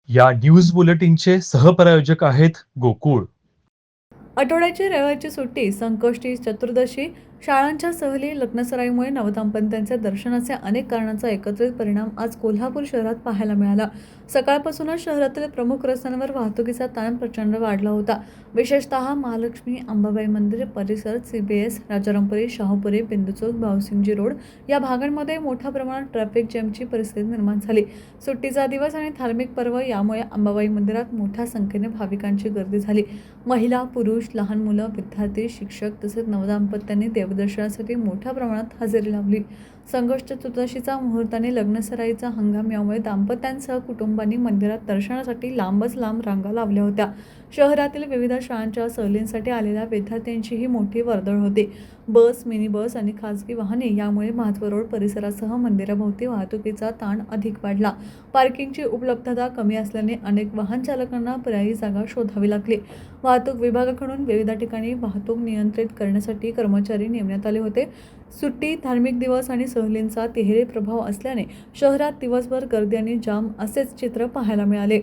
या न्यूज बुलेटिनचे सहप्रायोजक आहेत गोकुळ. आठवड्याची रविवारची सुट्टी, संकष्टी, चतुर्दशी, शाळांच्या सहली, लग्नसराईमुळे नवदाम्पत्यांच्या दर्शनाचे अनेक कारणांचा एकत्रित परिणाम आज कोल्हापूर शहरात पाहायला मिळाला. सकाळपासूनच शहरातील प्रमुख रस्त्यांवर वाहतुकीचा ताण प्रचंड वाढला होता. विशेषतः महालक्ष्मी, अंबाबाई मंदिर परिसर, CBS, राजारामपुरी, शाहूपुरी, बिंदुचौक, भावसिंगजी रोड या भागांमध्ये मोठ्या प्रमाणात ट्रॅफिक जॅमची परिस्थिती निर्माण झाली. सुट्टीचा दिवस आणि धार्मिक पर्व यामुळे अंबाबाई मंदिरात मोठ्या संख्येने भाविकांची गर्दी झाली. महिला, पुरुष, लहान मुलं, विद्यार्थी, शिक्षक तसेच नवदाम्पत्यांनी देवदर्शनासाठी मोठ्या प्रमाणात हजेरी लावली. संकष्ट चतुर्दशीचा मुहूर्ताने लग्नसराईचा हंगाम यामुळे दाम्पत्यांसह कुटुंबांनी मंदिरात दर्शनासाठी लांबच लांब रांगा लावल्या होत्या. शहरातील विविध शाळांच्या सहलींसाठी आलेल्या विद्यार्थ्यांचीही मोठी वर्दळ होती. बस, मिनी बस आणि खासगी वाहने यामुळे महात्वा रोड परिसरासह मंदिराभोवती वाहतुकीचा ताण अधिक वाढला. पार्किंगची उपलब्धता कमी असल्याने अनेक वाहन चालकांना पर्यायी जागा शोधावी लागली. वाहतूक विभागाकडून विविध ठिकाणी वाहतूक नियंत्रित करण्यासाठी कर्मचारी नेमण्यात आले होते. सुट्टी, धार्मिक दिवस आणि सहलींचा तिहेरी प्रभाव असल्याने शहरात दिवसभर गर्दी आणि जाम असेच चित्र पाहायला मिळाले.